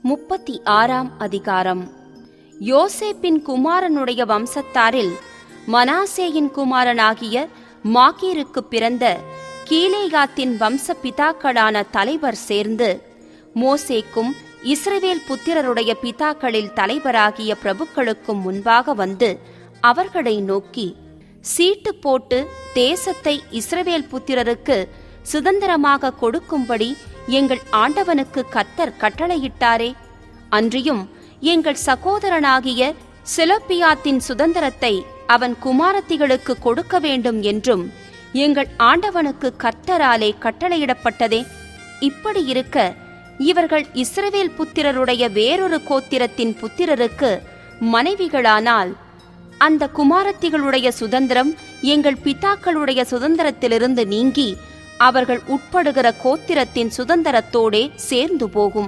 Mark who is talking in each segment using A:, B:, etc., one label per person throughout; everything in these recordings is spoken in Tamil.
A: 36ஆம் அதிகாரம். யோசேப்பின் குமாரனுடைய வம்சத்தாரில் மனாசேயின் குமாரனாகிய மாகீருக்கு பிறந்த கீலேயாத்தின் வம்ச பிதாக்களான தலைவர் சேர்ந்து மோசேக்கும் இஸ்ரவேல் புத்திரருடைய பிதாக்களில் தலைவராகிய பிரபுக்களுக்கும் முன்பாக வந்து அவர்களை நோக்கி, சீட்டு போட்டு தேசத்தை இஸ்ரவேல் புத்திரருக்கு சுதந்திரமாக கொடுக்கும்படி எங்கள் ஆண்டவனுக்கு கர்த்தர் கட்டளையிட்டாரே. அன்றியும் எங்கள் சகோதரனாகிய செலொப்பியாத்தின் சுதந்திரத்தை அவன் குமாரத்திகளுக்கு கொடுக்க வேண்டும் என்றும் எங்கள் ஆண்டவனுக்கு கர்த்தராலே கட்டளையிடப்பட்டதே. இப்படி இருக்க இவர்கள் இஸ்ரவேல் புத்திரருடைய வேறொரு கோத்திரத்தின் புத்திரருக்கு மனைவிகளானால் அந்த குமாரத்திகளுடைய சுதந்திரம் எங்கள் பிதாக்களுடைய சுதந்திரத்திலிருந்து நீங்கி அவர்கள் உட்படுகிற கோத்திரத்தின் சுதந்திரத்தோடே சேர்ந்து போகும்.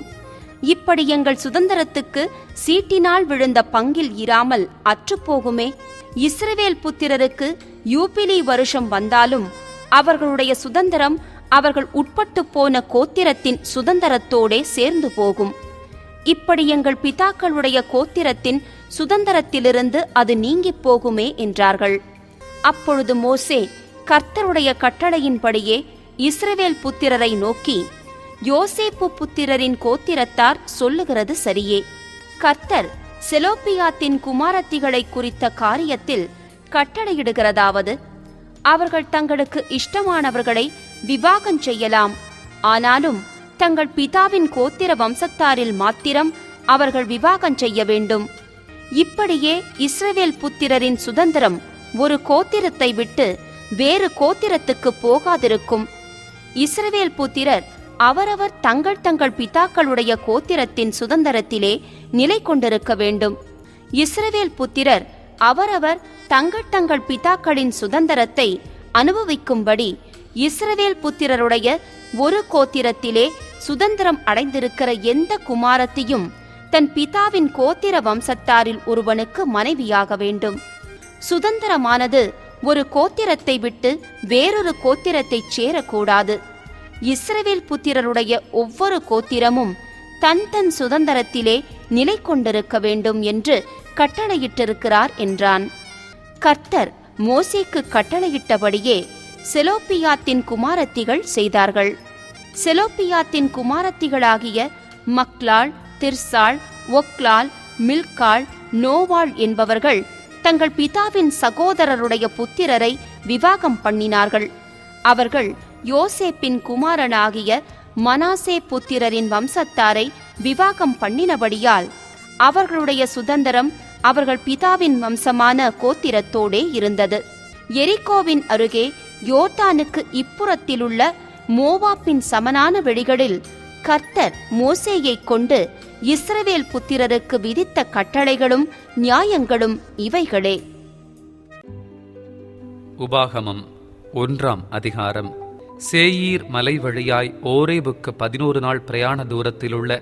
A: இப்படி எங்கள் சுதந்திரத்துக்கு சீட்டினால் விழுந்த பங்கில் இராமல் அற்றுப்போகுமே. இஸ்ரவேல் புத்திரருக்கு யூபிலி வருஷம் வந்தாலும் அவர்களுடைய சுதந்திரம் அவர்கள் உட்பட்டு போன கோத்திரத்தின் சுதந்திரத்தோடே சேர்ந்து போகும். இப்படி எங்கள் பிதாக்களுடைய கோத்திரத்தின் சுதந்திரத்திலிருந்து அது நீங்கிப் போகுமே என்றார்கள். அப்பொழுது மோசே கர்த்தருடைய கட்டளையின்படியே இஸ்ரவேல் புத்திரரை நோக்கி, யோசேப்பு புத்திரரின் கோத்திரத்தார் சொல்லுகிறது சரியே. கர்த்தர் செலொப்பியாத்தின் குமாரத்திகளை குறித்த காரியத்தில் கட்டளையிடுகிறதாவது, அவர்கள் தங்களுக்கு இஷ்டமானவர்களை விவாகம் செய்யலாம். ஆனாலும் தங்கள் பிதாவின் கோத்திர வம்சத்தாரில் மாத்திரம் அவர்கள் விவாகம் செய்ய வேண்டும். இப்படியே இஸ்ரவேல் புத்திரரின் சுதந்திரம் ஒரு கோத்திரத்தை விட்டு வேறு கோத்திரத்துக்கு போகாதிருக்கும். இஸ்ரவேல் புத்திரர் அவரவர் தங்கள் தங்கள் பிதாக்களுடைய கோத்திரத்தின் சுதந்திரத்திலே நிலை கொண்டிருக்க வேண்டும். இஸ்ரவேல் புத்திரர் அவரவர் தங்கள் தங்கள் பிதாக்களின் சுதந்திரத்தை அனுபவிக்கும்படி இஸ்ரவேல் புத்திரருடைய ஒரு கோத்திரத்திலே சுதந்திரம் அடைந்திருக்கிற எந்த குமாரத்தையும் தன் பிதாவின் கோத்திர வம்சத்தாரில் ஒருவனுக்கு மனைவியாக வேண்டும். சுதந்திரமானது ஒரு கோத்திரத்தை விட்டு வேறொரு கோத்திரத்தை சேரக்கூடாது. இஸ்ரவேல் புத்திரருடைய ஒவ்வொரு கோத்திரமும் தன் தன் சுதந்திரத்திலே நிலை கொண்டிருக்க வேண்டும் என்று கட்டளையிட்டிருக்கிறார் என்றான். கர்த்தர் மோசேக்கு கட்டளையிட்டபடியே செலொப்பியாத்தின் குமாரத்திகள் செய்தார்கள். செலொப்பியாத்தின் குமாரத்திகளாகிய மக்லாள், திர்சாள், ஒக்லாள், மில்காள், நோவாள் என்பவர்கள் தங்கள் பிதாவின் சகோதரருடைய புத்திரரை விவாகம் பண்ணினார்கள். அவர்கள் யோசேப்பின் குமாரனாகிய மனாசே புத்திரரின் வம்சத்தாரை விவாகம் பண்ணினபடியால் அவர்களுடைய சுதந்திரம் அவர்கள் பிதாவின் வம்சமான கோத்திரத்தோடே இருந்தது. எரிகோவின் அருகே யோர்தானுக்கு இப்புறத்திலுள்ள மோவாப்பின் சமனான வெளிகளில் கர்த்தர் மோசேயை கொண்டு இஸ்ரவேல் புத்திரருக்கு விதித்த கட்டளைகளும் நியாயங்களும் இவைகளே.
B: உபாகமம் 1ஆம் அதிகாரம். சேயீர் மலை வழியாய் ஓரேபுக்கு 11 நாள் பிரயாண தூரத்திலுள்ள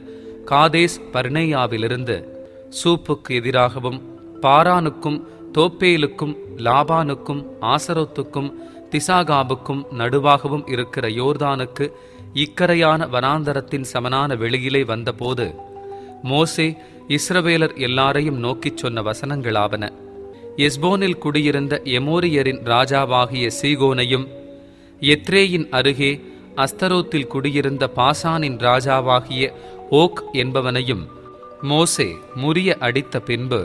B: காதேஸ் பர்னேயாவிலிருந்து சூப்புக்கு எதிராகவும் பாரானுக்கும் தோப்பேலுக்கும் லாபானுக்கும் ஆசரோத்துக்கும் திசாகாபுக்கும் நடுவாகவும் இருக்கிற யோர்தானுக்கு இக்கரையான வனாந்தரத்தின் சமனான வெளியிலே வந்தபோது மோசே இஸ்ரவேலர் எல்லாரையும் நோக்கிச் சொன்ன வசனங்களாவன. எஸ்போனில் குடியிருந்த எமோரியரின் ராஜாவாகிய சீகோனையும் எத்ரேயின் அருகே அஸ்தரோத்தில் குடியிருந்த பாசானின் ராஜாவாகிய ஓக் என்பவனையும் மோசே முறிய அடித்த பின்பு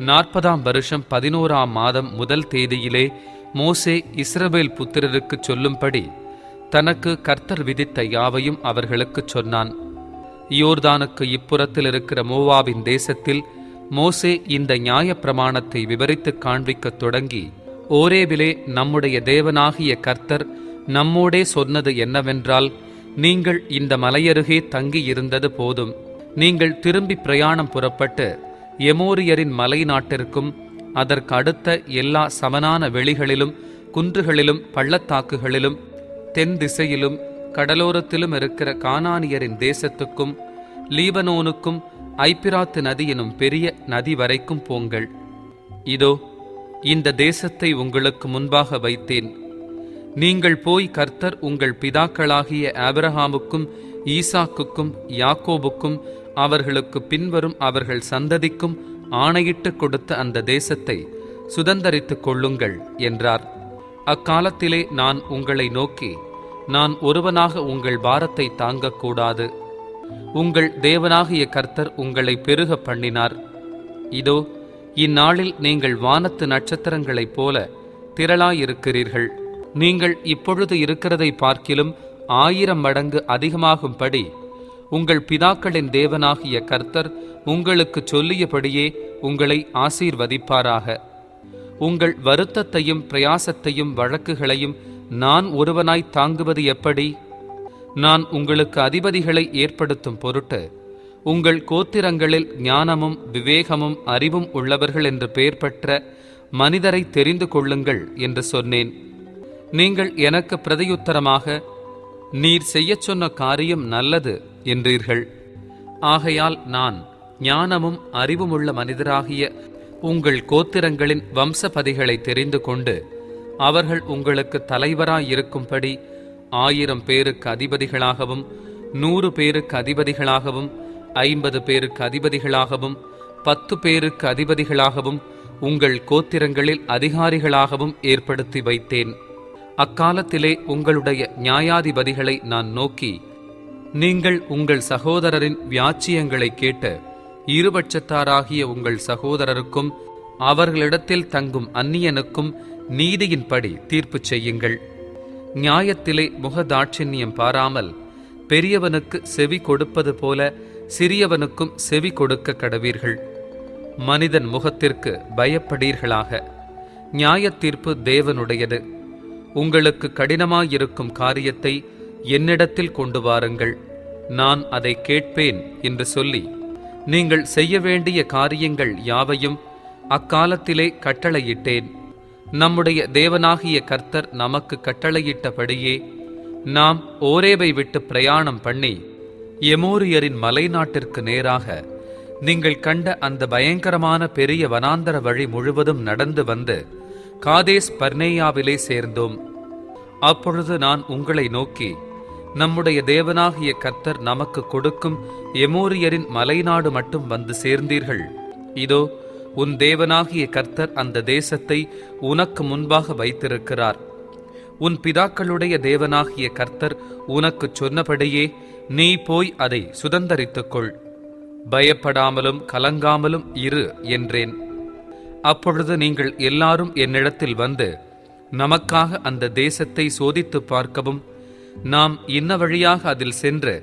B: 40ஆம் வருஷம் 11ஆம் மாதம் முதல் தேதியிலே மோசே இஸ்ரவேல் புத்திரருக்கு சொல்லும்படி தனக்கு கர்த்தர் விதித்த யாவையும் அவர்களுக்கு சொன்னான். யோர்தானுக்கு இப்புறத்தில் இருக்கிற மோவாபின் தேசத்தில் மோசே இந்த நியாயப்பிரமாணத்தை விவரித்து காண்பிக்கத் தொடங்கி, ஓரேபிலே நம்முடைய தேவனாகிய கர்த்தர் நம்மோடே சொன்னது என்னவென்றால், நீங்கள் இந்த மலையருகே தங்கி இருந்தது போதும். நீங்கள் திரும்பி பிரயாணம் புறப்பட்டு எமோரியரின் மலை நாட்டிற்கும் அதற்கு அடுத்த எல்லா சமனான வெளிகளிலும் குன்றுகளிலும் பள்ளத்தாக்குகளிலும் தென் திசையிலும் கடலோரத்திலும் இருக்கிற கானானியரின் தேசத்துக்கும் லீபனோனுக்கும் ஐப்பிராத்து நதி எனும் பெரிய நதி வரைக்கும் போங்கள். இதோ இந்த தேசத்தை உங்களுக்கு முன்பாக வைத்தேன். நீங்கள் போய் கர்த்தர் உங்கள் பிதாக்களாகிய ஆபிரகாமுக்கும் ஈசாக்குக்கும் யாக்கோபுக்கும் அவர்களுக்கு பின்வரும் அவர்கள் சந்ததிக்கும் ஆணையிட்டு கொடுத்த அந்த தேசத்தை சுதந்தரித்துக் கொள்ளுங்கள் என்றார். அக்காலத்திலே நான் உங்களை நோக்கி, நான் ஒருவனாக உங்கள் பாரத்தை தாங்கக்கூடாது. உங்கள் தேவனாகிய கர்த்தர் உங்களை பெருக பண்ணினார். இதோ, இந்நாளில் நீங்கள் வானத்து நட்சத்திரங்களைப் போல திரளாயிருக்கிறீர்கள். நீங்கள் இப்பொழுது இருக்கிறதை பார்க்கிலும் 1000 மடங்கு அதிகமாகும்படி உங்கள் பிதாக்களின் தேவனாகிய கர்த்தர் உங்களுக்கு சொல்லியபடியே உங்களை ஆசீர்வதிப்பாராக. உங்கள் வருத்தத்தையும் பிரயாசத்தையும் வழக்குகளையும் நான் ஒருவனாய் தாங்குவது எப்படி? நான் உங்களுக்கு அதிபதிகளை ஏற்படுத்தும் பொருட்டு உங்கள் கோத்திரங்களில் ஞானமும் விவேகமும் அறிவும் உள்ளவர்கள் என்று பெயர் பெற்ற மனிதரை தெரிந்து கொள்ளுங்கள் என்று சொன்னேன். நீங்கள் எனக்கு பிரதியுத்தரமாக, நீர் செய்யச் சொன்ன காரியம் நல்லது என்றீர்கள். ஆகையால் நான் ஞானமும் அறிவுமுள்ள மனிதராகிய உங்கள் கோத்திரங்களின் வம்சபதிகளை தெரிந்து கொண்டு அவர்கள் உங்களுக்கு தலைவராயிருக்கும்படி 1000 பேருக்கு அதிபதிகளாகவும் 100 பேருக்கு அதிபதிகளாகவும் 50 பேருக்கு அதிபதிகளாகவும் 10 பேருக்கு அதிபதிகளாகவும் உங்கள் கோத்திரங்களில் அதிகாரிகளாகவும் ஏற்படுத்தி வைத்தேன். அக்காலத்திலே உங்களுடைய நியாயாதிபதிகளை நான் நோக்கி, நீங்கள் உங்கள் சகோதரரின் வியாச்சியங்களை கேட்டு இருபட்சத்தாராகிய உங்கள் சகோதரருக்கும் அவர்களிடத்தில் தங்கும் அந்நியனுக்கும் நீதியின்படி தீர்ப்பு செய்யுங்கள். நியாயத்திலே முகதாட்சிண்யம் பாராமல் பெரியவனுக்கு செவி கொடுப்பது போல சிறியவனுக்கும் செவி கொடுக்க கடவீர்கள். மனிதன் முகத்திற்கு பயப்படீர்களாக. நியாயத்தீர்ப்பு தேவனுடையது. உங்களுக்கு கடினமாயிருக்கும் காரியத்தை என்னிடத்தில் கொண்டு வாருங்கள், நான் அதை கேட்பேன் என்று சொல்லி நீங்கள் செய்ய வேண்டிய காரியங்கள் யாவையும் அக்காலத்திலே கட்டளையிட்டேன். நம்முடைய தேவனாகிய கர்த்தர் நமக்கு கட்டளையிட்டபடியே நாம் ஓரேபை விட்டு பிரயாணம் பண்ணி எமோரியரின் மலைநாட்டிற்கு நேராக நீங்கள் கண்ட அந்த பயங்கரமான பெரிய வனாந்தர வழி முழுவதும் நடந்து வந்து காதேஸ் பர்னேயாவிலே சேர்ந்தோம். அப்பொழுது நான் உங்களை நோக்கி, நம்முடைய தேவனாகிய கர்த்தர் நமக்கு கொடுக்கும் எமோரியரின் மலைநாடு மட்டும் வந்து சேர்ந்தீர்கள். இதோ, உன் தேவனாகிய கர்த்தர் அந்த தேசத்தை உனக்கு முன்பாக வைத்திருக்கிறார். உன் பிதாக்களுடைய தேவனாகிய கர்த்தர் உனக்கு சொன்னபடியே நீ போய் அதை சுதந்தரித்துக்கொள். பயப்படாமலும் கலங்காமலும் இரு என்றேன். அப்பொழுது நீங்கள் எல்லாரும் என்னிடத்தில் வந்து, நமக்காக அந்த தேசத்தை சோதித்து பார்க்கவும், நாம் இன்ன வழியாக அதில் சென்று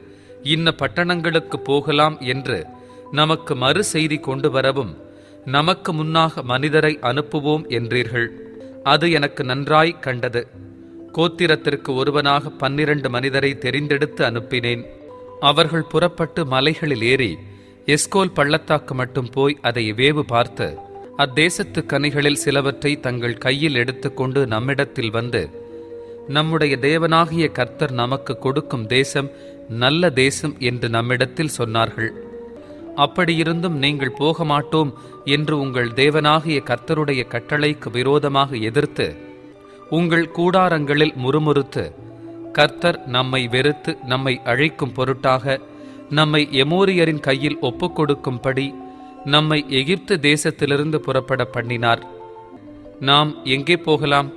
B: இன்ன பட்டணங்களுக்கு போகலாம் என்று நமக்கு மறு செய்தி கொண்டு வரவும் நமக்கு முன்னாக மனிதரை அனுப்புவோம் என்றீர்கள். அது எனக்கு நன்றாய் கண்டது. கோத்திரத்திற்கு ஒருவனாக 12 மனிதரை தெரிந்தெடுத்து அனுப்பினேன். அவர்கள் புறப்பட்டு மலைகளில் ஏறி எஸ்கோல் பள்ளத்தாக்கு மட்டும் போய் அதை வேவு பார்த்து அத்தேசத்து கனிகளில் சிலவற்றை தங்கள் கையில் எடுத்துக்கொண்டு நம்மிடத்தில் வந்து, நம்முடைய தேவனாகிய கர்த்தர் நமக்கு கொடுக்கும் தேசம் நல்ல தேசம் என்று நம்மிடத்தில் சொன்னார்கள். அப்படியிருந்தும் நீங்கள் போக மாட்டோம் என்று உங்கள் தேவனாகிய கர்த்தருடைய கட்டளைக்கு விரோதமாக எதிர்த்து உங்கள் கூடாரங்களில் முறுமுறுத்து, கர்த்தர் நம்மை வெறுத்து நம்மை அழிக்கும் பொருட்டாக நம்மை எமோரியரின் கையில் ஒப்புக்கொடுக்கும்படி நம்மை எகிப்து தேசத்திலிருந்து புறப்பட பண்ணினார். நாம் எங்கே போகலாம்?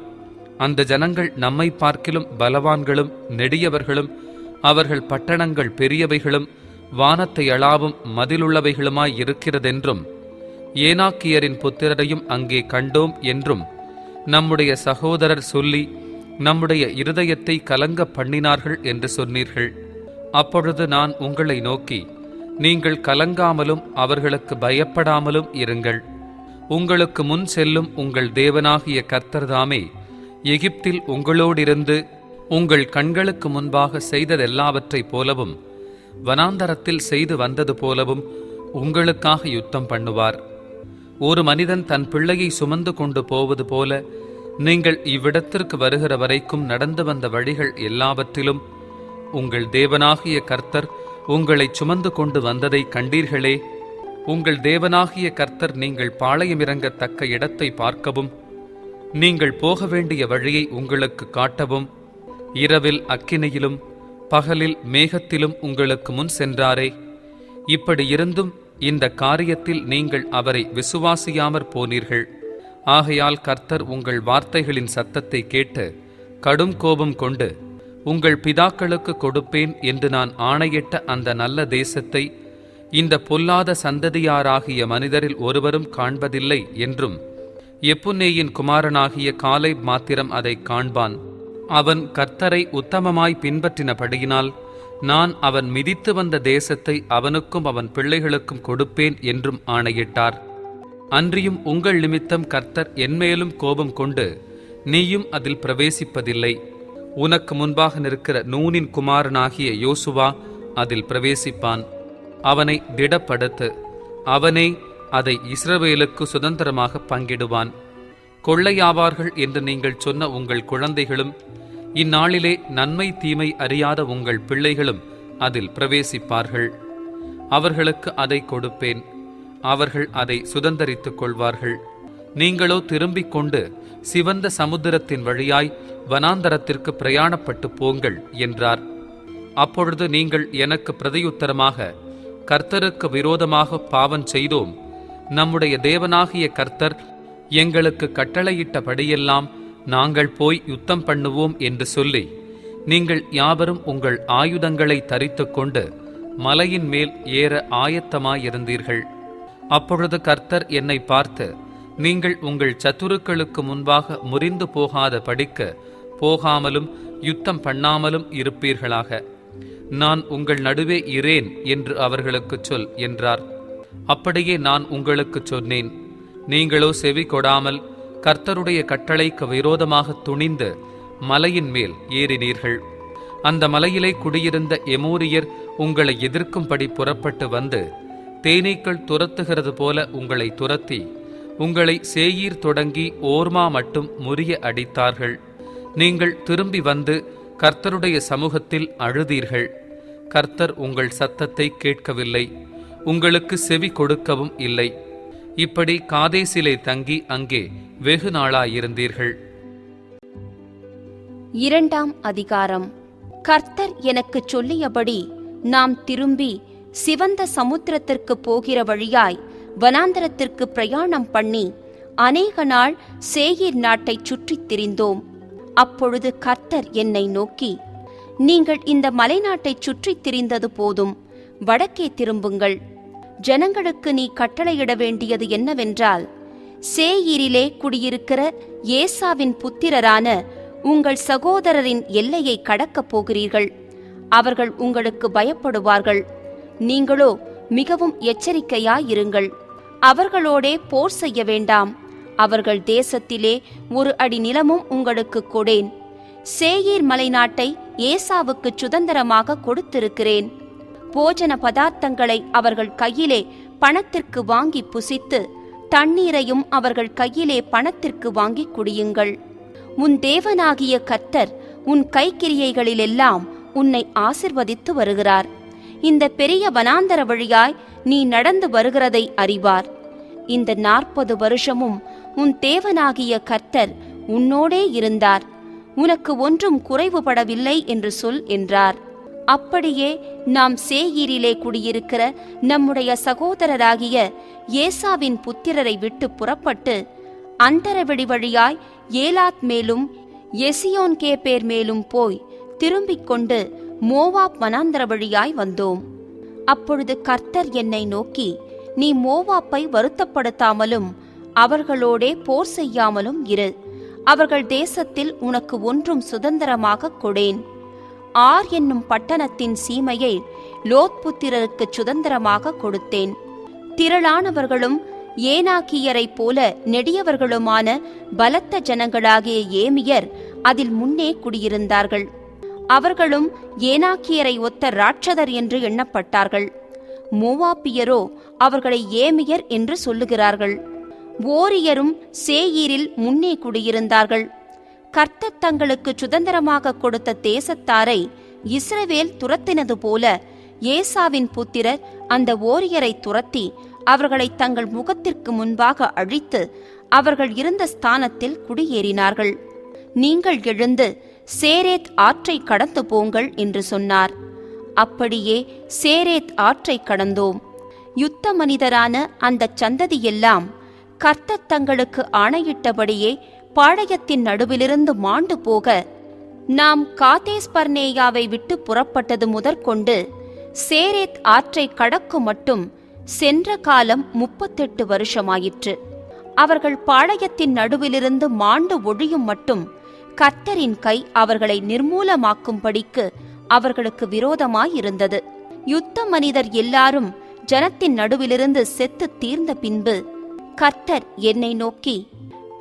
B: அந்த ஜனங்கள் நம்மை பார்க்கிலும் பலவான்களும் நெடியவர்களும் அவர்கள் பட்டணங்கள் பெரியவைகளும் வானத்தை அளாவும் மதிலுள்ளவைகளுமாய் இருக்கிறதென்றும் ஏனாக்கியரின் புத்திரரையும் அங்கே கண்டோம் என்றும் நம்முடைய சகோதரர் சொல்லி நம்முடைய இருதயத்தை கலங்க பண்ணினார்கள் என்று சொன்னீர்கள். அப்பொழுது நான் உங்களை நோக்கி, நீங்கள் கலங்காமலும் அவர்களுக்கு பயப்படாமலும் இருங்கள். உங்களுக்கு முன் செல்லும் உங்கள் தேவனாகிய கர்த்தர்தாமே எகிப்தில் உங்களோடிருந்து உங்கள் கண்களுக்கு முன்பாக செய்ததெல்லாவற்றைப் போலவும் வனாந்தரத்தில் செய்து வந்தது போலவும் உங்களுக்காக யுத்தம் பண்ணுவார். ஒரு மனிதன் தன் பிள்ளையை சுமந்து கொண்டு போவது போல நீங்கள் இவ்விடத்திற்கு வருகிற வரைக்கும் நடந்து வந்த வழிகள் எல்லாவற்றிலும் உங்கள் தேவனாகிய கர்த்தர் உங்களை சுமந்து கொண்டு வந்ததை கண்டீர்களே. உங்கள் தேவனாகிய கர்த்தர் நீங்கள் பாளையமிறங்கத்தக்க இடத்தை பார்க்கவும் நீங்கள் போக வேண்டிய வழியை உங்களுக்கு காட்டவும் இரவில் அக்கினியிலும் பகலில் மேகத்திலும் உங்களுக்கு முன் சென்றாரே. இப்படி இருந்தும் இந்த காரியத்தில் நீங்கள் அவரை விசுவாசியாமற் போனீர்கள். ஆகையால் கர்த்தர் உங்கள் வார்த்தைகளின் சத்தத்தை கேட்டு கடும் கோபம் கொண்டு, உங்கள் பிதாக்களுக்கு கொடுப்பேன் என்று நான் ஆணையிட்ட அந்த நல்ல தேசத்தை இந்த பொல்லாத சந்ததியாராகிய மனிதரில் ஒருவரும் காண்பதில்லை என்றும், எப்புன்னேயின் குமாரனாகிய காலேப் மாத்திரம் அதை காண்பான். அவன் கர்த்தரை உத்தமமாய் பின்பற்றினபடியினால் நான் அவன் மிதித்து வந்த தேசத்தை அவனுக்கும் அவன் பிள்ளைகளுக்கும் கொடுப்பேன் என்றும் ஆணையிட்டார். அன்றியும் உங்கள் நிமித்தம் கர்த்தர் என்மேலும் கோபம் கொண்டு, நீயும் அதில் பிரவேசிப்பதில்லை. உனக்கு முன்பாக நிற்கிற நூனின் குமாரனாகிய யோசுவா அதில் பிரவேசிப்பான். அவனை திடப்படுத்து. அவனே அதை இஸ்ரவேலுக்கு சுதந்திரமாக பங்கிடுவான். கொள்ளையாவார்கள் என்று நீங்கள் சொன்ன உங்கள் குழந்தைகளும், இந்நாளிலே நன்மை தீமை அறியாத உங்கள் பிள்ளைகளும் அதில் பிரவேசிப்பார்கள். அவர்களுக்கு அதை கொடுப்பேன். அவர்கள் அதை சுதந்தரித்துக் கொள்வார்கள். நீங்களோ திரும்பிக் கொண்டு சிவந்த சமுத்திரத்தின் வழியாய் வனாந்தரத்திற்கு பிரயாணப்பட்டு போங்கள் என்றார். அப்பொழுது நீங்கள் எனக்கு பிரதியுத்தரமாக, கர்த்தருக்கு விரோதமாக பாவம் செய்தோம். நம்முடைய தேவனாகிய கர்த்தர் எங்களுக்கு கட்டளையிட்டபடியெல்லாம் நாங்கள் போய் யுத்தம் பண்ணுவோம் என்று சொல்லி, நீங்கள் யாவரும் உங்கள் ஆயுதங்களை தரித்து கொண்டு மலையின் மேல் ஏற ஆயத்தமாயிருந்தீர்கள். அப்பொழுது கர்த்தர் என்னை பார்த்து, நீங்கள் உங்கள் சத்துருக்களுக்கு முன்பாக முறிந்து போகாத படிக்க போகாமலும் யுத்தம் பண்ணாமலும் இருப்பீர்களாக. நான் உங்கள் நடுவே இரேன் என்று அவர்களுக்குச் சொல் என்றார். அப்படியே நான் உங்களுக்குச் சொன்னேன். நீங்களோ செவி கொடாமல் கர்த்தருடைய கட்டளைக்கு விரோதமாக துணிந்து மலையின் மேல் ஏறினீர்கள். அந்த மலையிலே குடியிருந்த எமோரியர் உங்களை எதிர்க்கும்படி புறப்பட்டு வந்து தேனீக்கள் துரத்துகிறது போல உங்களை துரத்தி உங்களை சேயீர் தொடங்கி ஓர்மா மட்டும் முறிய அடித்தார்கள். நீங்கள் திரும்பி வந்து கர்த்தருடைய சமூகத்தில் அழுதீர்கள். கர்த்தர் உங்கள் சத்தத்தை கேட்கவில்லை, உங்களுக்கு செவி கொடுக்கவும் இல்லை. இப்படி காதேசிலே தங்கி அங்கே வெகு நாளாயிருந்தீர்கள்.
A: 2ஆம் அதிகாரம். கர்த்தர் எனக்கு சொல்லியபடி நாம் திரும்பி சிவந்த சமுத்திரத்திற்கு போகிற வழியாய் வனாந்தரத்திற்கு பிரயாணம் பண்ணி அநேக நாள் சேயீர் நாட்டை சுற்றித் திரிந்தோம். அப்பொழுது கர்த்தர் என்னை நோக்கி, நீங்கள் இந்த மலைநாட்டை சுற்றித் திரிந்தது போதும், வடக்கே திரும்புங்கள். ஜனங்களுக்கு நீ கட்டளையிட வேண்டியது என்னவென்றால், சேயீரிலே குடியிருக்கிற ஏசாவின் புத்திரரான உங்கள் சகோதரரின் எல்லையை கடக்கப் போகிறீர்கள். அவர்கள் உங்களுக்கு பயப்படுவார்கள். நீங்களோ மிகவும் எச்சரிக்கையாயிருங்கள். அவர்களோடே போர் செய்ய வேண்டாம். அவர்கள் தேசத்திலே ஒரு அடி நிலமும் உங்களுக்கு கொடேன். சேயீர் மலை நாட்டை ஏசாவுக்கு சுதந்திரமாக கொடுத்திருக்கிறேன். போஜன பதார்த்தங்களை அவர்கள் கையிலே பணத்திற்கு வாங்கி புசித்து, தண்ணீரையும் அவர்கள் கையிலே பணத்திற்கு வாங்கி குடியுங்கள். உன் தேவனாகிய கர்த்தர் உன் கைக்கிரியைகளிலெல்லாம் உன்னை ஆசிர்வதித்து வருகிறார். இந்த பெரிய வனாந்தர வழியாய் நீ நடந்து வருகிறதை அறிவார். இந்த 40 வருஷமும் உன் தேவனாகிய கர்த்தர் உன்னோடே இருந்தார். உனக்கு ஒன்றும் குறைவுபடவில்லை என்று சொல் என்றார். அப்படியே நாம் சேயீரிலே குடியிருக்கிற நம்முடைய சகோதரராகிய ஏசாவின் புத்திரரை விட்டு புறப்பட்டு அந்தரவெளி வழியாய் ஏலாத் மேலும் எசியோன் கேபேர் மேலும் போய் திரும்பிக் கொண்டு மோவாப் வனாந்தர வழியாய் வந்தோம். அப்பொழுது கர்த்தர் என்னை நோக்கி, நீ மோவாப்பை வருத்தப்படுத்தாமலும் அவர்களோடே போர் செய்யாமலும் இரு. அவர்கள் தேசத்தில் உனக்கு ஒன்றும் சுதந்திரமாக கொடேன். ஆர் என்னும் பட்டணத்தின் சீமையை லோத் புத்திரருக்கு சுதந்திரமாக கொடுத்தேன். திரளானவர்களும் ஏனாக்கியரைப் போல நெடியவர்களுமான பலத்த ஜனங்களாகிய ஏமியர் அதில் முன்னே குடியிருந்தார்கள். அவர்களும் ஏனாக்கியரை ஒத்த ராட்சதர் என்று எண்ணப்பட்டார்கள். மோவாப்பியரோ அவர்களை ஏமியர் என்று சொல்லுகிறார்கள். ஓரியரும் சேயீரில் முன்னே குடியிருந்தார்கள். கர்த்தர் தங்களுக்கு சுதந்திரமாக கொடுத்த தேசத்தாரை இஸ்ரவேல் துரத்தினது போல ஏசாவின் புத்திரர் அந்த ஓரியரை துரத்தி அவர்களை தங்கள் முகத்திற்கு முன்பாக அழித்து அவர்கள் இருந்த ஸ்தானத்தில் குடியேறினார்கள். நீங்கள் எழுந்து சேரேத் ஆற்றை கடந்து போங்கள் என்று சொன்னார். அப்படியே சேரேத் ஆற்றை கடந்தோம். யுத்த மனிதரான அந்த சந்ததியெல்லாம் கர்த்தர் தங்களுக்கு ஆணையிட்டபடியே பாளையத்தின் நடுவிலிருந்து மாண்டு போக, நாம் காதேஸ் பர்னேயாவை விட்டு புறப்பட்டது முதற்கொண்டு சேரேத் ஆற்றை கடக்கும் மட்டும் சென்ற காலம் 38 வருஷமாயிற்று. அவர்கள் பாளையத்தின் நடுவிலிருந்து மாண்டு ஒழியும் மட்டும் கர்த்தரின் கை அவர்களை நிர்மூலமாக்கும்படிக்கு அவர்களுக்கு விரோதமாயிருந்தது. யுத்த மனிதர் எல்லாரும் ஜனத்தின் நடுவிலிருந்து செத்து தீர்ந்த பின்பு கர்த்தர் என்னை நோக்கி,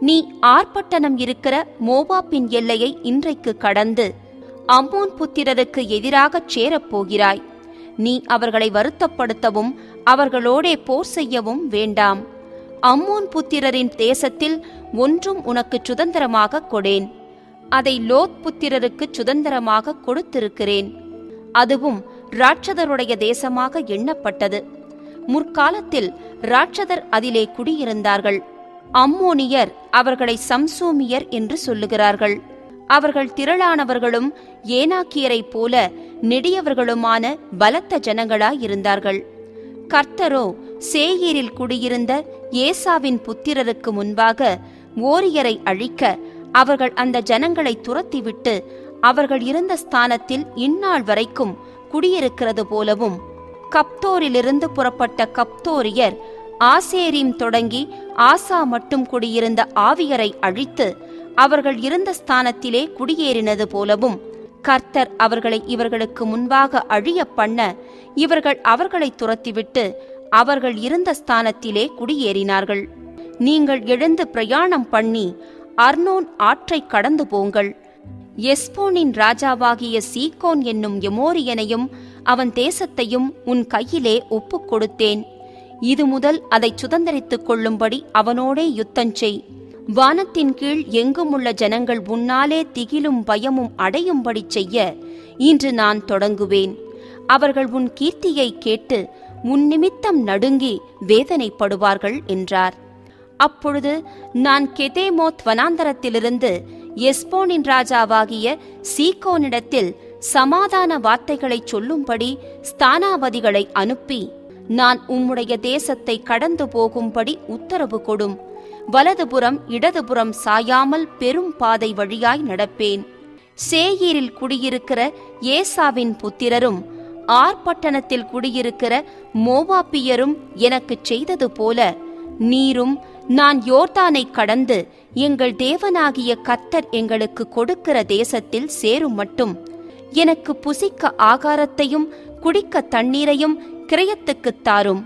A: நீ ஆர்ப்பட்டணம் இருக்கிற மோவாபின் எல்லையை இன்றைக்கு கடந்து அம்மோன் புத்திரருக்கு எதிராகச் சேரப்போகிறாய். நீ அவர்களை வருத்தப்படுத்தவும் அவர்களோடே போர் செய்யவும் வேண்டாம். அம்மோன் புத்திரரின் தேசத்தில் ஒன்றும் உனக்கு சுதந்திரமாக கொடேன். அதை லோத் புத்திரருக்கு சுதந்திரமாக கொடுத்திருக்கிறேன். அதுவும் ராட்சதருடைய தேசமாக எண்ணப்பட்டது. முற்காலத்தில் ராட்சதர் அதிலே குடியிருந்தார்கள். அம்மோனியர் அவர்களை சம்சூமியர் என்று சொல்லுகிறார்கள். அவர்கள் திரளானவர்களும் ஏனாக்கியரைப் போல நெடியவர்களுமான பலத்த ஜனங்களாயிருந்தார்கள். கர்த்தரோ சேயீரில் குடியிருந்த ஏசாவின் புத்திரருக்கு முன்பாக ஓரியரை அழிக்க அவர்கள் அந்த ஜனங்களை துரத்திவிட்டு அவர்கள் இருந்த ஸ்தானத்தில் இந்நாள் வரைக்கும் குடியிருக்கிறது போலவும், கப்தோரிலிருந்து புறப்பட்ட கப்தோரியர் ஆசேரீம் தொடங்கி ஆசா மட்டும் குடியிருந்த ஆவியரை அழித்து அவர்கள் இருந்த ஸ்தானத்திலே குடியேறினது போலவும், கர்த்தர் அவர்களை இவர்களுக்கு முன்பாக அழிய பண்ண இவர்கள் அவர்களை துரத்திவிட்டு அவர்கள் இருந்த ஸ்தானத்திலே குடியேறினார்கள். நீங்கள் எழுந்து பிரயாணம் பண்ணி அர்னோன் ஆற்றை கடந்து போங்கள். எஸ்போனின் ராஜாவாகிய சீகோன் என்னும் எமோரியனையும் அவன் தேசத்தையும் உன் கையிலே ஒப்புக் கொடுத்தேன். இது முதல் அதை சுதந்தரித்துக் கொள்ளும்படி அவனோடே யுத்தஞ்செய். வானத்தின் கீழ் எங்குமுள்ள ஜனங்கள் உன்னாலே திகிலும் பயமும் அடையும்படி செய்ய இன்று நான் தொடங்குவேன். அவர்கள் உன் கீர்த்தியை கேட்டு உன் நிமித்தம் நடுங்கி வேதனைப்படுவார்கள் என்றார். அப்பொழுது நான் கெதேமோத் வனாந்தரத்திலிருந்து எஸ்போனின் ராஜாவாகிய சீகோனிடத்தில் சமாதான வார்த்தைகளை சொல்லும்படி ஸ்தானாபதிகளை அனுப்பி, நான் உம்முடைய தேசத்தை கடந்து போகும்படி உத்தரவு கொடும். வலதுபுறம் இடதுபுறம் சாயாமல் பெரும் பாதை வழியாய் நடப்பேன். சேயீரில் குடியிருக்கிற ஏசாவின் புத்திரரும் ஆர்ப்பட்டணத்தில் குடியிருக்கிற மோவாபியரும் எனக்குச் செய்தது போல நீரும் நான் யோர்தானை கடந்து எங்கள் தேவனாகிய கர்த்தர் எங்களுக்கு கொடுக்கிற தேசத்தில் சேரும் மட்டும் எனக்கு புசிக்க ஆகாரத்தையும் குடிக்க தண்ணீரையும் கிரயத்துக்குத் தாரும்.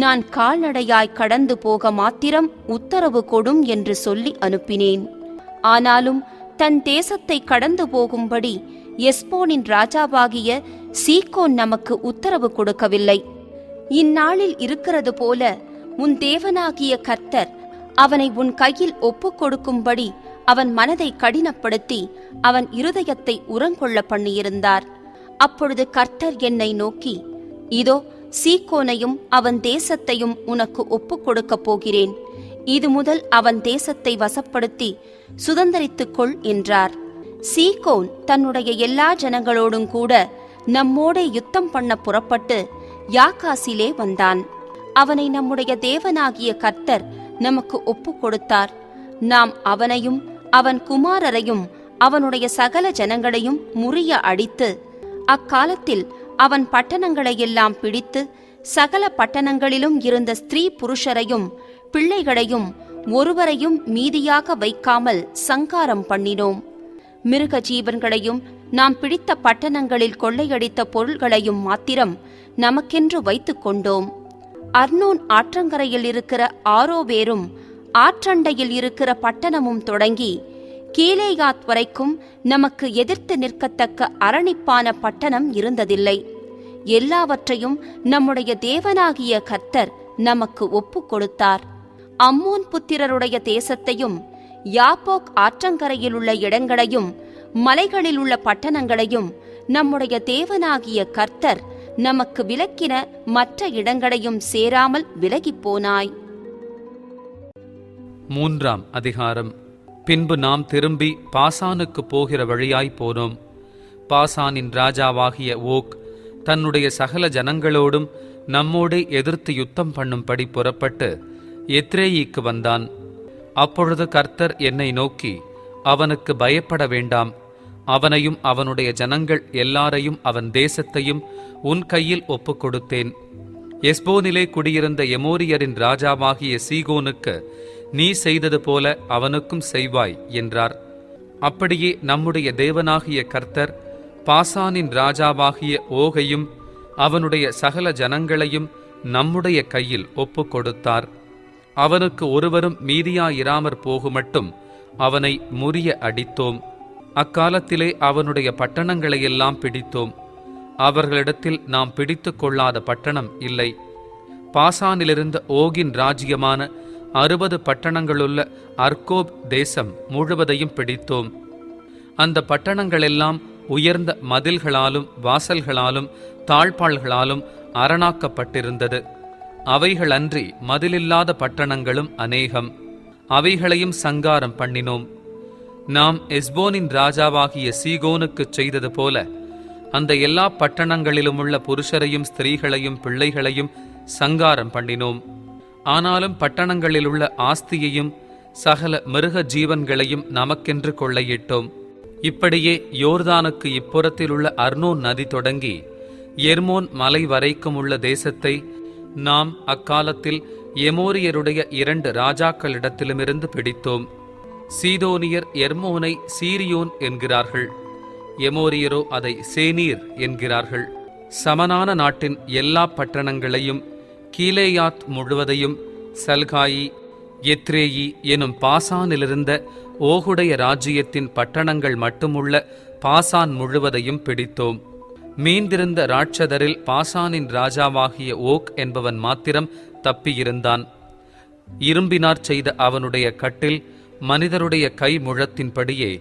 A: நான் கால்நடையாய் கடந்து போக மாத்திரம் உத்தரவு கொடும் என்று சொல்லி அனுப்பினேன். ஆனாலும் தன் தேசத்தை கடந்து போகும்படி எஸ்போனின் ராஜாவாகிய சீகோன் நமக்கு உத்தரவு கொடுக்கவில்லை. இந்நாளில் இருக்கிறது போல உன் தேவனாகிய கர்த்தர் அவனை உன் கையில் ஒப்புக் கொடுக்கும்படி அவன் மனதை கடினப்படுத்தி அவன் இருதயத்தை உரங்கொள்ள பண்ணியிருந்தார். அப்பொழுது கர்த்தர் என்னை நோக்கி, இதோ சீகோனையும் அவன் தேசத்தையும் உனக்கு ஒப்புக் கொடுக்கப் போகிறேன். இது முதல் அவன் தேசத்தை வசப்படுத்தி சுதந்தரித்துக் கொள் என்றார். சீகோன் தன்னுடைய எல்லா ஜனங்களோடும் கூட நம்மோட யுத்தம் பண்ண புறப்பட்டு யாக்காசிலே வந்தான். அவனை நம்முடைய தேவனாகிய கர்த்தர் நமக்கு ஒப்புக் கொடுத்தார். நாம் அவனையும் அவன் குமாரரையும் அவனுடைய சகல ஜனங்களையும் முறிய அடித்து அக்காலத்தில் அவன் பட்டணங்களையெல்லாம் பிடித்து சகல பட்டணங்களிலும் இருந்த ஸ்திரீ புருஷரையும் பிள்ளைகளையும் ஒருவரையும் மீதியாக வைக்காமல் சங்காரம் பண்ணினோம். மிருக ஜீவன்களையும் நாம் பிடித்த பட்டணங்களில் கொள்ளையடித்த பொருள்களையும் மாத்திரம் நமக்கென்று வைத்துக் கொண்டோம். அர்னோன் ஆற்றங்கரையில் இருக்கிற ஆரோவேரும் ஆற்றண்டையில் இருக்கிற பட்டணமும் தொடங்கி கீலேயாத் வரைக்கும் நமக்கு எதிர்த்து நிற்கத்தக்க அரணிப்பான பட்டணம் இருந்ததில்லை. எல்லாவற்றையும் நம்முடைய தேவனாகிய கர்த்தர் நமக்கு ஒப்புக் கொடுத்தார். அம்மோன் புத்திரருடைய தேசத்தையும் யாப்போக் ஆற்றங்கரையில் உள்ள இடங்களையும் மலைகளில் உள்ள பட்டணங்களையும் நம்முடைய தேவனாகிய கர்த்தர் நமக்கு விலக்கின மற்ற இடங்களையும் சேராமல் விலகிப் போனாய்.
B: 3ஆம் அதிகாரம். பின்பு நாம் திரும்பி பாசானுக்கு போகிற வழியாய் போனோம். பாசானின் ராஜாவாகிய ஓக் தன்னுடைய சகல ஜனங்களோடும் நம்மோடே எதிர்த்து யுத்தம் பண்ணும்படி புறப்பட்டு எத்ரேயிக்கு வந்தான். அப்பொழுது கர்த்தர் என்னை நோக்கி, அவனுக்கு பயப்பட வேண்டாம், அவனையும் அவனுடைய ஜனங்கள் எல்லாரையும் அவன் தேசத்தையும் உன் கையில் ஒப்புக் கொடுத்தேன். எஸ்போனிலே குடியிருந்த எமோரியரின் ராஜாவாகிய சீகோனுக்கு நீ செய்தது போல அவனுக்கும் செய்வாய் என்றார். அப்படியே நம்முடைய தேவனாகிய கர்த்தர் பாசானின் ராஜாவாகிய ஓகையும் அவனுடைய சகல ஜனங்களையும் நம்முடைய கையில் ஒப்புக் கொடுத்தார். அவனுக்கு ஒருவரும் மீதியாயிராமற் போகுமட்டும் அவனை முறிய அடித்தோம். அக்காலத்திலே அவனுடைய பட்டணங்களையெல்லாம் பிடித்தோம். அவர்களிடத்தில் நாம் பிடித்து கொள்ளாத பட்டணம் இல்லை. பாசானிலிருந்த ஓகின் ராஜ்யமான 60 பட்டணங்களுள்ள அர்கோப் தேசம் முழுவதையும் பிடித்தோம். அந்த பட்டணங்களெல்லாம் உயர்ந்த மதில்களாலும் வாசல்களாலும் தாழ்பாள்களாலும் அரணாக்கப்பட்டிருந்தது. அவைகளன்றி மதிலில்லாத பட்டணங்களும் அநேகம். அவைகளையும் சங்காரம் பண்ணினோம். நாம் எஸ்போனின் ராஜாவாகிய சீகோனுக்குச் செய்தது போல அந்த எல்லா பட்டணங்களிலுமுள்ள புருஷரையும் ஸ்திரீகளையும் பிள்ளைகளையும் சங்காரம் பண்ணினோம். ஆனாலும் பட்டணங்களிலுள்ள ஆஸ்தியையும் சகல மிருக ஜீவன்களையும் நமக்கென்று கொள்ளையிட்டோம். இப்படியே யோர்தானுக்கு இப்புறத்தில் உள்ள அர்னோன் நதி தொடங்கி எர்மோன் மலை வரைக்கும் உள்ள தேசத்தை நாம் அக்காலத்தில் எமோரியருடைய 2 ராஜாக்களிடத்திலுமிருந்து பிடித்தோம். சீதோனியர் எர்மோனை சீரியோன் என்கிறார்கள், எமோரியரோ அதை சேனீர் என்கிறார்கள். சமனான நாட்டின் எல்லா பட்டணங்களையும் கீலேயாத் முழுவதையும் சல்காயி எத்ரேயி எனும் பாசானிலிருந்த ஓகுடைய ராஜ்யத்தின் பட்டணங்கள் மட்டுமுள்ள பாசான் முழுவதையும் பிடித்தோம். மீந்திருந்த ராட்சதரில் பாசானின் ராஜாவாகிய ஓக் என்பவன் மாத்திரம் தப்பியிருந்தான். இரும்பினார் செய்த அவனுடைய கட்டில் மனிதருடைய கை முழத்தின்படியே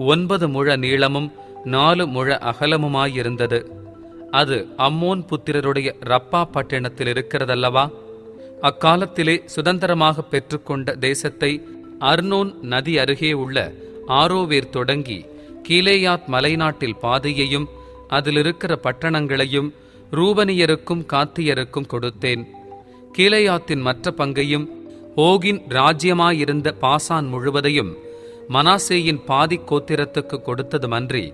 B: 9 முழ நீளமும் 4 முழ அகலமுமாயிருந்தது. அது அம்மோன் புத்திரருடைய ரப்பா பட்டணத்தில் இருக்கிறதல்லவா? அக்காலத்திலே சுதந்திரமாக பெற்றுக்கொண்ட தேசத்தை அர்னோன் நதி அருகே உள்ள ஆரோவேர் தொடங்கி கீலேயாத் மலைநாட்டில் பாதியையும் அதிலிருக்கிற பட்டணங்களையும் ரூபனியருக்கும் காத்தியருக்கும் கொடுத்தேன். கீலேயாத்தின் மற்ற பங்கையும் ஓகின் ராஜ்யமாயிருந்த பாசான் முழுவதையும் மனாசேயின் பாதி கோத்திரத்துக்கு கொடுத்ததுமன்றி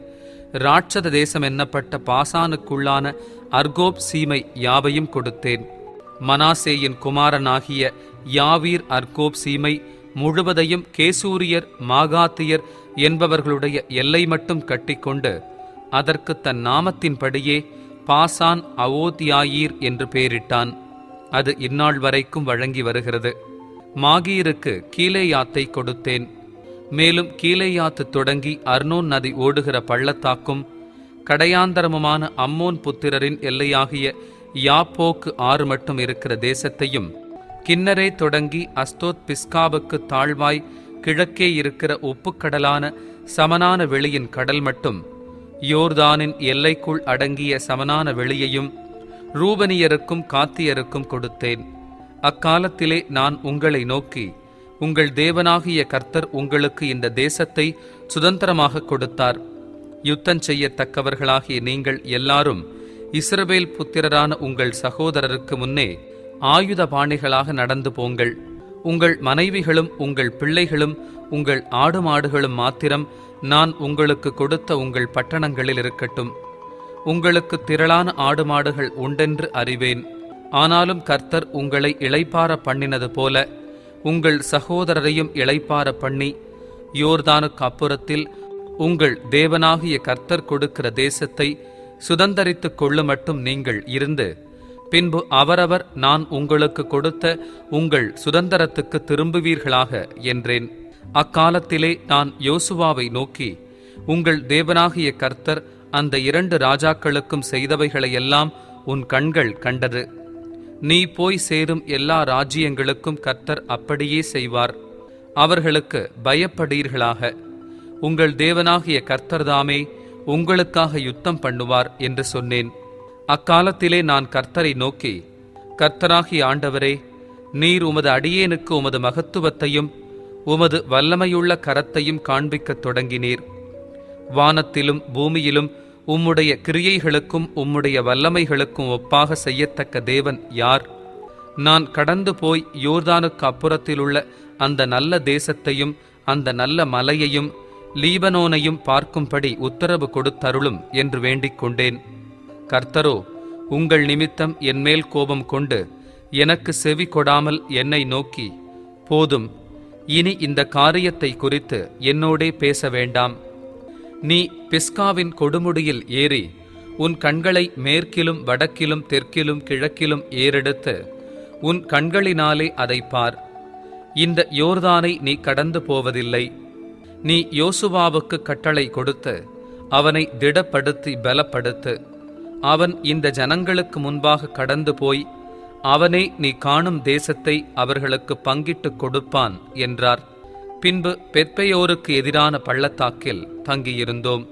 B: ராட்சத தேசம் என்னப்பட்ட பாசானுக்குள்ளான அர்கோப் சீமை யாவையும் கொடுத்தேன். மனாசேயின் குமாரனாகிய யாவீர் அர்கோப் சீமை முழுவதையும் கேசூரியர் மாகாத்தியர் என்பவர்களுடைய எல்லை மட்டும் கட்டிக்கொண்டு அதற்கு தன் நாமத்தின்படியே பாசான் அவோத்யாயீர் என்று பெயரிட்டான். அது இந்நாள் வரைக்கும் வழங்கி வருகிறது. மாகீருக்கு கீலேயாத்தை கொடுத்தேன். மேலும் கீலேயாத்து தொடங்கி அர்னோன் நதி ஓடுகிற பள்ளத்தாக்கும் கடையாந்தரமுமான அம்மோன் புத்திரரின் எல்லையாகிய யாப்போக்கு ஆறு மட்டும் இருக்கிற தேசத்தையும் கின்னரே தொடங்கி அஸ்தோத் பிஸ்காவுக்கு தாழ்வாய் கிழக்கே இருக்கிற உப்புக்கடலான சமனான வெளியின் கடல் மட்டும் யோர்தானின் எல்லைக்குள் அடங்கிய சமனான வெளியையும் ரூபனியருக்கும் காத்தியருக்கும் கொடுத்தேன். அக்காலத்திலே நான் உங்களை நோக்கி, உங்கள் தேவனாகிய கர்த்தர் உங்களுக்கு இந்த தேசத்தை சுதந்திரமாக கொடுத்தார். யுத்தம் செய்யத்தக்கவர்களாகிய நீங்கள் எல்லாரும் இஸ்ரவேல் புத்திரரான உங்கள் சகோதரருக்கு முன்னே ஆயுத பாணிகளாக நடந்து போங்கள். உங்கள் மனைவிகளும் உங்கள் பிள்ளைகளும் உங்கள் ஆடு மாடுகளும் மாத்திரம் நான் உங்களுக்கு கொடுத்த உங்கள் பட்டணங்களில் இருக்கட்டும். உங்களுக்கு திரளான ஆடு மாடுகள் உண்டென்று அறிவேன். ஆனாலும் கர்த்தர் உங்களை இளைப்பார பண்ணினது போல உங்கள் சகோதரரையும் இளைப்பார பண்ணி யோர்தானுக்கு அப்புறத்தில் உங்கள் தேவனாகிய கர்த்தர் கொடுக்கிற தேசத்தை சுதந்தரித்துக் கொள்ள மட்டும் நீங்கள் இருந்து பின்பு அவரவர் நான் உங்களுக்கு கொடுத்த உங்கள் சுதந்திரத்துக்கு திரும்புவீர்களாக என்றேன். அக்காலத்திலே நான் யோசுவாவை நோக்கி, உங்கள் தேவனாகிய கர்த்தர் அந்த 2 ராஜாக்களுக்கும் செய்தவைகளையெல்லாம் உன் கண்கள் கண்டது. நீ போய் சேரும் எல்லா ராஜ்யங்களுக்கும் கர்த்தர் அப்படியே செய்வார். அவர்களுக்கு பயப்படீர்களாக. உங்கள் தேவனாகிய கர்த்தர்தாமே உங்களுக்காக யுத்தம் பண்ணுவார் என்று சொன்னேன். அக்காலத்திலே நான் கர்த்தரை நோக்கி, கர்த்தராகிய ஆண்டவரே, நீர் உமது அடியேனுக்கு உமது மகத்துவத்தையும் உமது வல்லமையுள்ள கரத்தையும் காண்பிக்கத் தொடங்கினீர். வானத்திலும் பூமியிலும் உம்முடைய கிரியைகளுக்கும் உம்முடைய வல்லமைகளுக்கும் ஒப்பாக செய்யத்தக்க தேவன் யார்? நான் கடந்து போய் யோர்தானுக்கு அப்புறத்திலுள்ள அந்த நல்ல தேசத்தையும் அந்த நல்ல மலையையும் லீபனோனையும் பார்க்கும்படி உத்தரவு கொடுத்தருளும் என்று வேண்டிக் கொண்டேன். கர்த்தரோ உங்கள் நிமித்தம் என்மேல் கோபம் கொண்டு எனக்கு செவி கொடாமல் என்னை நோக்கி, போதும், இனி இந்த காரியத்தை குறித்து என்னோடே பேச வேண்டாம். நீ பிஸ்காவின் கொடுமுடியில் ஏறி உன் கண்களை மேற்கிலும் வடக்கிலும் தெற்கிலும் கிழக்கிலும் ஏறெடுத்து உன் கண்களினாலே அதை பார். இந்த யோர்தானை நீ கடந்து போவதில்லை. நீ யோசுவாவுக்கு கட்டளை கொடுத்து அவனை திடப்படுத்தி பலப்படுத்து. அவன் இந்த ஜனங்களுக்கு முன்பாக கடந்து போய் அவனே நீ காணும் தேசத்தை அவர்களுக்கு பங்கிட்டுக் கொடுப்பான் என்றார். பின்பு பெத்பெயோருக்கு எதிரான பள்ளத்தாக்கில் தங்கியிருந்தோம்.